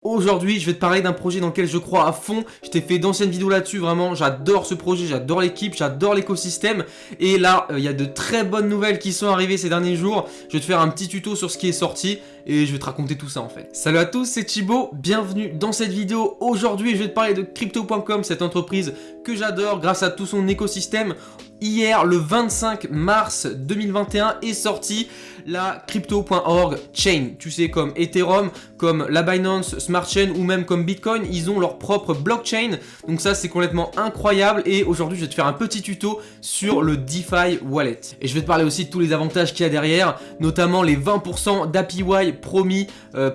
Aujourd'hui, je vais te parler d'un projet dans lequel je crois à fond. Je t'ai fait d'anciennes vidéos là-dessus, vraiment, j'adore ce projet, j'adore l'équipe, j'adore l'écosystème. Et là, il y a de très bonnes nouvelles qui sont arrivées ces derniers jours. Je vais te faire un petit tuto sur ce qui est sorti et je vais te raconter tout ça en fait. Salut à tous, c'est Thibaut, bienvenue dans cette vidéo. Aujourd'hui, je vais te parler de Crypto.com, cette entreprise que j'adore grâce à tout son écosystème. Hier, le 25 mars 2021, est sorti la Crypto.org Chain. Tu sais, comme Ethereum, comme la Binance Smart Chain ou même comme Bitcoin, ils ont leur propre blockchain. Donc ça, c'est complètement incroyable. Et aujourd'hui, je vais te faire un petit tuto sur le DeFi Wallet. Et je vais te parler aussi de tous les avantages qu'il y a derrière, notamment les 20% d'APY promis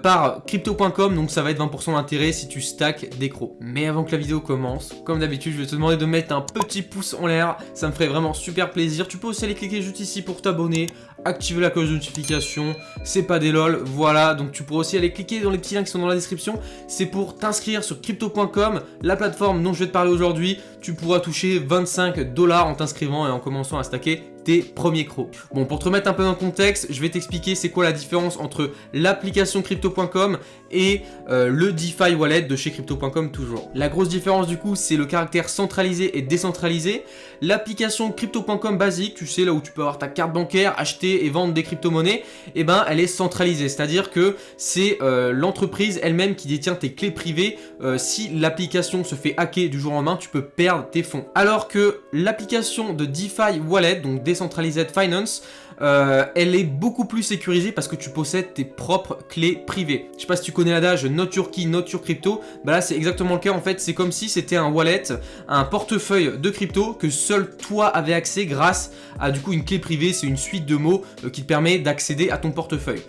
par Crypto.com. Donc ça va être 20% d'intérêt si tu stacks des crocs. Mais avant que la vidéo commence, comme d'habitude, je vais te demander de mettre un petit pouce en l'air. Ça me ferait vraiment super plaisir. Tu peux aussi aller cliquer juste ici pour t'abonner, activer la cloche de notification, c'est pas des lol, voilà. Donc tu pourras aussi aller cliquer dans les petits liens qui sont dans la description. C'est pour t'inscrire sur Crypto.com, la plateforme dont je vais te parler aujourd'hui. Tu pourras toucher 25 $ en t'inscrivant et en commençant à stacker tes premiers crocs. Bon, pour te remettre un peu dans le contexte, je vais t'expliquer c'est quoi la différence entre l'application Crypto.com et le DeFi Wallet de chez Crypto.com toujours. La grosse différence du coup, c'est le caractère centralisé et décentralisé. L'application Crypto.com basique, tu sais là où tu peux avoir ta carte bancaire, acheter et vendre des crypto-monnaies, et ben elle est centralisée, c'est-à-dire que c'est l'entreprise elle-même qui détient tes clés privées. Si l'application se fait hacker du jour au lendemain, tu peux perdre tes fonds. Alors que l'application de DeFi Wallet, donc Decentralized Finance, elle est beaucoup plus sécurisée parce que tu possèdes tes propres clés privées. Je sais pas si tu connais l'adage not your key, not your crypto. Bah là c'est exactement le cas en fait. C'est comme si c'était un wallet, un portefeuille de crypto que seul toi avais accès grâce à du coup une clé privée. C'est une suite de mots qui te permet d'accéder à ton portefeuille.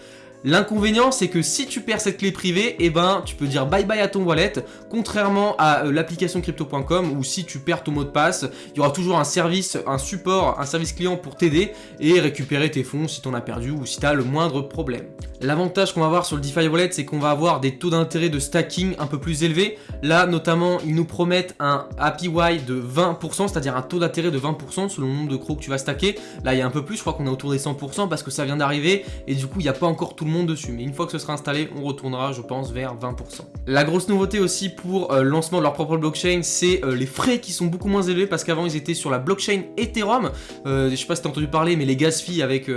L'inconvénient, c'est que si tu perds cette clé privée, eh ben, tu peux dire bye bye à ton wallet, contrairement à l'application Crypto.com où si tu perds ton mot de passe, il y aura toujours un service, un support, un service client pour t'aider et récupérer tes fonds si tu en as perdu ou si tu as le moindre problème. L'avantage qu'on va avoir sur le DeFi Wallet, c'est qu'on va avoir des taux d'intérêt de stacking un peu plus élevés. Là, notamment, ils nous promettent un APY de 20%, c'est-à-dire un taux d'intérêt de 20% selon le nombre de crocs que tu vas stacker. Là, il y a un peu plus, je crois qu'on est autour des 100% parce que ça vient d'arriver et du coup, il n'y a pas encore tout le monde dessus. Mais une fois que ce sera installé, on retournera, je pense, vers 20%. La grosse nouveauté aussi pour le lancement de leur propre blockchain, c'est les frais qui sont beaucoup moins élevés parce qu'avant, ils étaient sur la blockchain Ethereum. Je sais pas si tu as entendu parler, mais les gas fees avec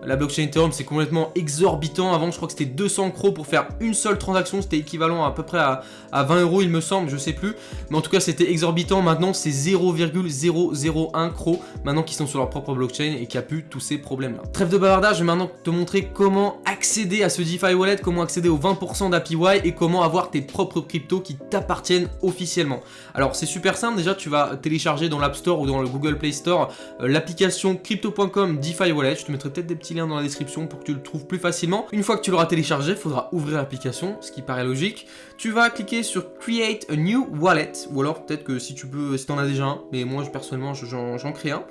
la blockchain Ethereum, c'est complètement exorbitant. Avant, je crois que c'était 200 crocs pour faire une seule transaction. C'était équivalent à peu près à 20 €, il me semble, je sais plus. Mais en tout cas, c'était exorbitant. Maintenant, c'est 0,001 crocs maintenant qui sont sur leur propre blockchain et qui a pu tous ces problèmes-là. Trêve de bavardage, je vais maintenant te montrer comment accéder à ce DeFi Wallet, comment accéder aux 20% d'APY et comment avoir tes propres cryptos qui t'appartiennent officiellement. Alors, c'est super simple. Déjà, tu vas télécharger dans l'App Store ou dans le Google Play Store l'application Crypto.com DeFi Wallet. Je te mettrai peut-être des petits liens dans la description pour que tu le trouves plus facilement. Une fois que tu l'auras téléchargé, il faudra ouvrir l'application, ce qui paraît logique. Tu vas cliquer sur Create a New Wallet, ou alors peut-être que si tu peux, si tu en as déjà un, mais moi personnellement j'en crée un.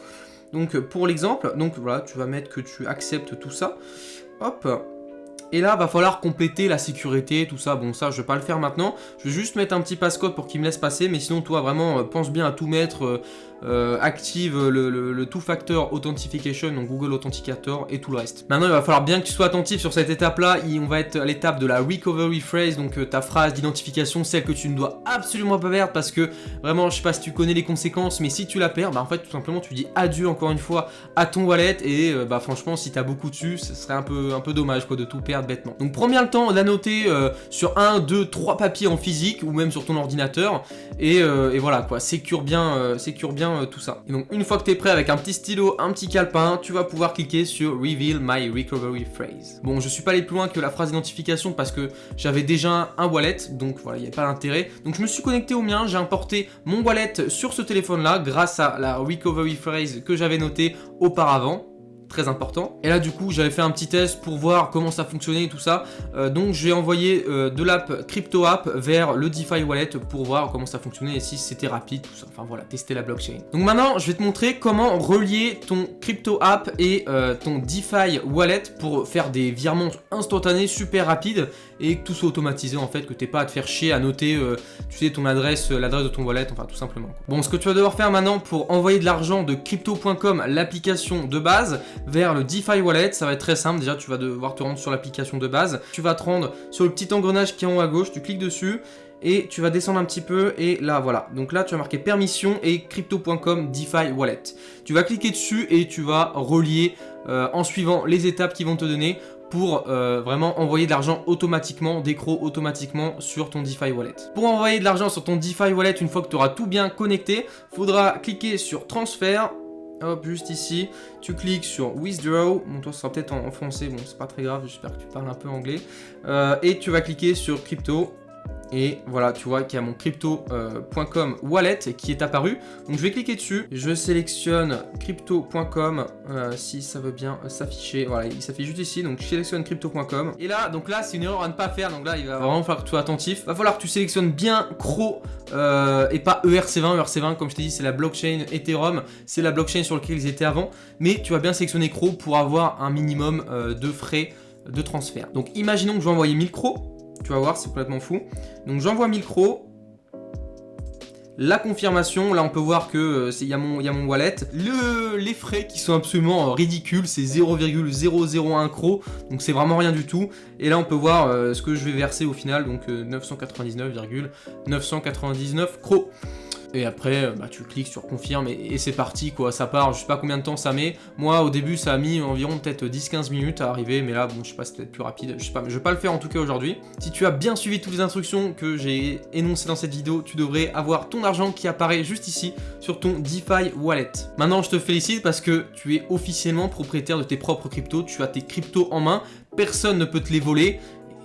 Donc pour l'exemple, donc voilà, tu vas mettre que tu acceptes tout ça. Hop. Et là, va falloir compléter la sécurité, tout ça. Bon, ça, je vais pas le faire maintenant. Je vais juste mettre un petit passcode pour qu'il me laisse passer. Mais sinon, toi, vraiment, pense bien à tout mettre. Active le two-factor authentication, donc Google Authenticator et tout le reste. Maintenant, il va falloir bien que tu sois attentif sur cette étape-là. On va être à l'étape de la recovery phrase, donc ta phrase d'identification, celle que tu ne dois absolument pas perdre parce que vraiment, je sais pas si tu connais les conséquences, mais si tu la perds, bah en fait, tout simplement, tu dis adieu encore une fois à ton wallet et bah franchement, si tu as beaucoup dessus, ce serait un peu dommage quoi de tout perdre bêtement. Donc prends bien le temps d'annoter sur 1, 2, 3 papiers en physique ou même sur ton ordinateur et voilà quoi, sécure bien tout ça. Et donc une fois que tu es prêt avec un petit stylo, un petit calepin, tu vas pouvoir cliquer sur Reveal My Recovery Phrase. Bon, je suis pas allé plus loin que la phrase d'identification parce que j'avais déjà un wallet, donc voilà, il n'y a pas d'intérêt. Donc je me suis connecté au mien, j'ai importé mon wallet sur ce téléphone là grâce à la Recovery Phrase que j'avais notée auparavant. Très important. Et là du coup j'avais fait un petit test pour voir comment ça fonctionnait et tout ça. Donc j'ai envoyé de l'app Crypto App vers le DeFi Wallet pour voir comment ça fonctionnait et si c'était rapide, tout ça. Enfin voilà, tester la blockchain. Donc maintenant je vais te montrer comment relier ton Crypto App et ton DeFi Wallet pour faire des virements instantanés super rapides et que tout soit automatisé en fait, que t'aies pas à te faire chier à noter tu sais ton adresse, l'adresse de ton wallet, enfin tout simplement. Bon, ce que tu vas devoir faire maintenant pour envoyer de l'argent de crypto.com, l'application de base, vers le DeFi Wallet, ça va être très simple. Déjà tu vas devoir te rendre sur l'application de base, tu vas te rendre sur le petit engrenage qui est en haut à gauche, tu cliques dessus et tu vas descendre un petit peu et là voilà, donc là tu vas marquer permission et crypto.com DeFi Wallet. Tu vas cliquer dessus et tu vas relier en suivant les étapes qu'ils vont te donner pour vraiment envoyer de l'argent automatiquement, d'écro automatiquement sur ton DeFi Wallet. Pour envoyer de l'argent sur ton DeFi Wallet, une fois que tu auras tout bien connecté, faudra cliquer sur transfert. Hop, juste ici, tu cliques sur Withdraw, bon toi ça sera peut-être en français, bon c'est pas très grave, j'espère que tu parles un peu anglais, et tu vas cliquer sur Crypto, et voilà, tu vois qu'il y a mon crypto.com wallet qui est apparu. Donc je vais cliquer dessus, je sélectionne crypto.com si ça veut bien s'afficher. Voilà, il s'affiche juste ici, donc je sélectionne crypto.com. Et là, donc là, c'est une erreur à ne pas faire. Donc là, il va vraiment falloir que tu sois attentif. Il va falloir que tu sélectionnes bien CRO et pas ERC20. ERC20, comme je t'ai dit, c'est la blockchain Ethereum. C'est la blockchain sur laquelle ils étaient avant. Mais tu vas bien sélectionner CRO pour avoir un minimum de frais de transfert. Donc imaginons que je vais envoyer 1000 CRO. Tu vas voir, c'est complètement fou. Donc j'envoie 1000 CRO. La confirmation, là on peut voir que il y a mon wallet. Les frais qui sont absolument ridicules, c'est 0,001 CRO. Donc c'est vraiment rien du tout. Et là on peut voir ce que je vais verser au final. Donc 999,999 CRO. Et après, tu cliques sur confirme et c'est parti quoi, ça part, je sais pas combien de temps ça met. Moi au début ça a mis environ peut-être 10-15 minutes à arriver, mais là bon je sais pas, c'est peut-être plus rapide, je sais pas, mais je vais pas le faire en tout cas aujourd'hui. Si tu as bien suivi toutes les instructions que j'ai énoncées dans cette vidéo, tu devrais avoir ton argent qui apparaît juste ici sur ton DeFi Wallet. Maintenant je te félicite parce que tu es officiellement propriétaire de tes propres cryptos, tu as tes cryptos en main, personne ne peut te les voler.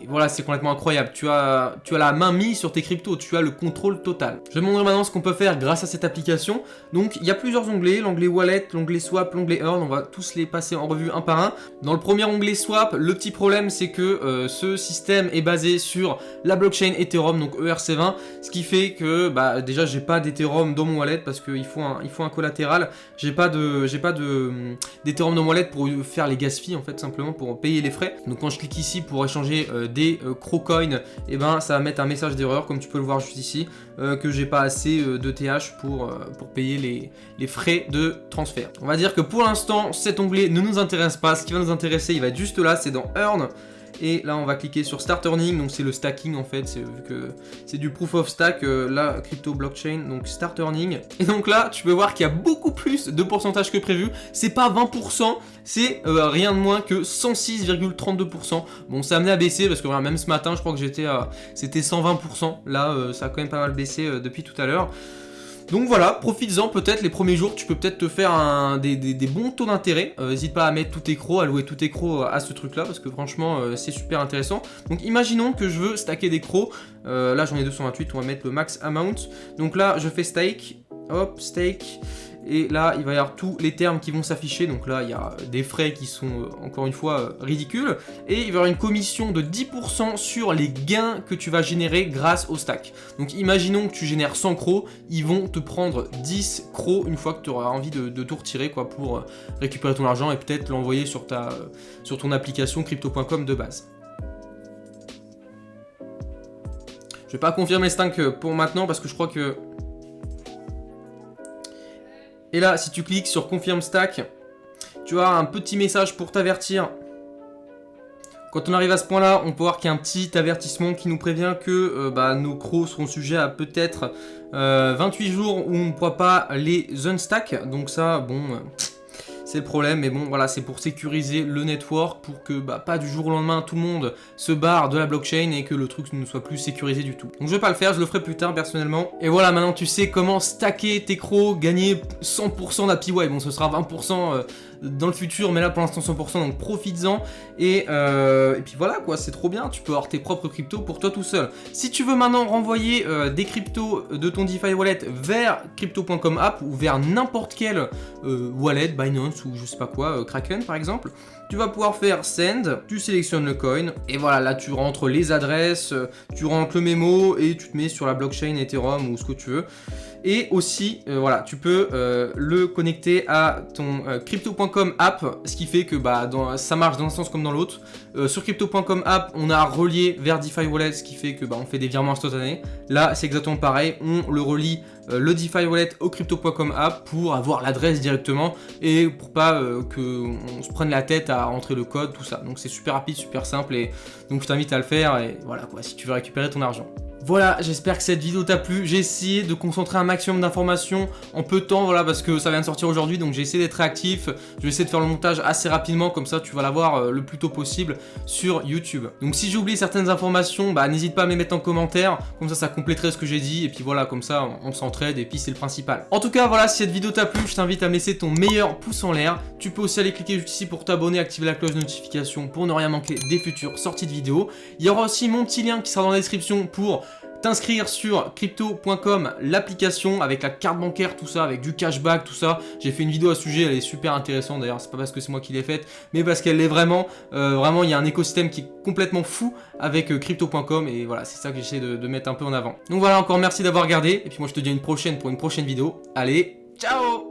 Et voilà, c'est complètement incroyable. Tu as la main mise sur tes cryptos, tu as le contrôle total. Je vais te montrer maintenant ce qu'on peut faire grâce à cette application. Donc, il y a plusieurs onglets, l'onglet Wallet, l'onglet Swap, l'onglet Earn. On va tous les passer en revue un par un. Dans le premier onglet Swap, le petit problème, c'est que ce système est basé sur la blockchain Ethereum, donc ERC20, ce qui fait que, déjà, j'ai pas d'Ethereum dans mon wallet parce qu'il faut un collatéral. J'ai pas d'Ethereum dans mon wallet pour faire les gas fees, en fait, simplement pour payer les frais. Donc, quand je clique ici pour échanger des CROcoin, et ça va mettre un message d'erreur comme tu peux le voir juste ici, que j'ai pas assez de TH pour payer les frais de transfert. On va dire que pour l'instant cet onglet ne nous intéresse pas. Ce qui va nous intéresser, il va être juste là, c'est dans Earn. Et là on va cliquer sur Start Earning, donc c'est le stacking en fait, vu que c'est du proof of stack, la crypto blockchain, donc Start Earning. Et donc là tu peux voir qu'il y a beaucoup plus de pourcentage que prévu, c'est pas 20%, c'est rien de moins que 106,32%. Bon, ça a amené à baisser parce que voilà, même ce matin je crois que c'était 120%, là ça a quand même pas mal baissé depuis tout à l'heure. Donc voilà, profites-en peut-être les premiers jours, tu peux peut-être te faire des bons taux d'intérêt. N'hésite pas à mettre tout tes crocs, à louer tout tes crocs à ce truc là parce que franchement c'est super intéressant. Donc imaginons que je veux stacker des crocs, là j'en ai 228, on va mettre le max amount. Donc là je fais stake, hop, stake. Et là, il va y avoir tous les termes qui vont s'afficher. Donc là, il y a des frais qui sont, encore une fois, ridicules. Et il va y avoir une commission de 10% sur les gains que tu vas générer grâce au stack. Donc imaginons que tu génères 100 crocs, ils vont te prendre 10 crocs une fois que tu auras envie de tout retirer quoi, pour récupérer ton argent et peut-être l'envoyer sur ton application crypto.com de base. Je vais pas confirmer stack pour maintenant parce que je crois que... Et là, si tu cliques sur Confirm Stack, tu as un petit message pour t'avertir. Quand on arrive à ce point-là, on peut voir qu'il y a un petit avertissement qui nous prévient que nos crocs seront sujets à peut-être 28 jours où on ne pourra pas les unstack. Donc ça, bon... c'est le problème, mais bon voilà, c'est pour sécuriser le network, pour que pas du jour au lendemain tout le monde se barre de la blockchain et que le truc ne soit plus sécurisé du tout. Donc je vais pas le faire, je le ferai plus tard personnellement. Et voilà, maintenant tu sais comment stacker tes crocs, gagner 100% d'APY. Bon, ce sera 20% dans le futur, mais là pour l'instant 100%, donc profites-en. Et puis voilà quoi, c'est trop bien, tu peux avoir tes propres cryptos pour toi tout seul. Si tu veux maintenant renvoyer des cryptos de ton DeFi Wallet vers crypto.com app ou vers n'importe quel wallet, Binance ou je sais pas quoi, Kraken par exemple, tu vas pouvoir faire send, tu sélectionnes le coin et voilà, là tu rentres les adresses, tu rentres le mémo et tu te mets sur la blockchain Ethereum ou ce que tu veux. Et aussi, voilà, tu peux le connecter à ton crypto.com crypto.com app, ce qui fait que ça marche dans un sens comme dans l'autre. Sur crypto.com app, on a relié vers DeFi Wallet, ce qui fait que on fait des virements instantanés. Là, c'est exactement pareil, on le relie le DeFi Wallet au crypto.com app pour avoir l'adresse directement et pour pas qu'on se prenne la tête à rentrer le code, tout ça. Donc c'est super rapide, super simple et donc je t'invite à le faire et voilà quoi, si tu veux récupérer ton argent. Voilà, j'espère que cette vidéo t'a plu. J'ai essayé de concentrer un maximum d'informations en peu de temps, voilà, parce que ça vient de sortir aujourd'hui, donc j'ai essayé d'être réactif. Je vais essayer de faire le montage assez rapidement, comme ça tu vas l'avoir le plus tôt possible sur YouTube. Donc si j'ai oublié certaines informations, n'hésite pas à me les mettre en commentaire, comme ça compléterait ce que j'ai dit, et puis voilà, comme ça on s'entraide, et puis c'est le principal. En tout cas, voilà, si cette vidéo t'a plu, je t'invite à me laisser ton meilleur pouce en l'air. Tu peux aussi aller cliquer juste ici pour t'abonner, activer la cloche de notification pour ne rien manquer des futures sorties de vidéos. Il y aura aussi mon petit lien qui sera dans la description pour t'inscrire sur crypto.com, l'application avec la carte bancaire, tout ça, avec du cashback, tout ça. J'ai fait une vidéo à ce sujet, elle est super intéressante d'ailleurs, c'est pas parce que c'est moi qui l'ai faite, mais parce qu'elle l'est vraiment. Vraiment, il y a un écosystème qui est complètement fou avec crypto.com et voilà, c'est ça que j'essaie de mettre un peu en avant. Donc voilà, encore merci d'avoir regardé, et puis moi je te dis à une prochaine pour une prochaine vidéo. Allez, ciao!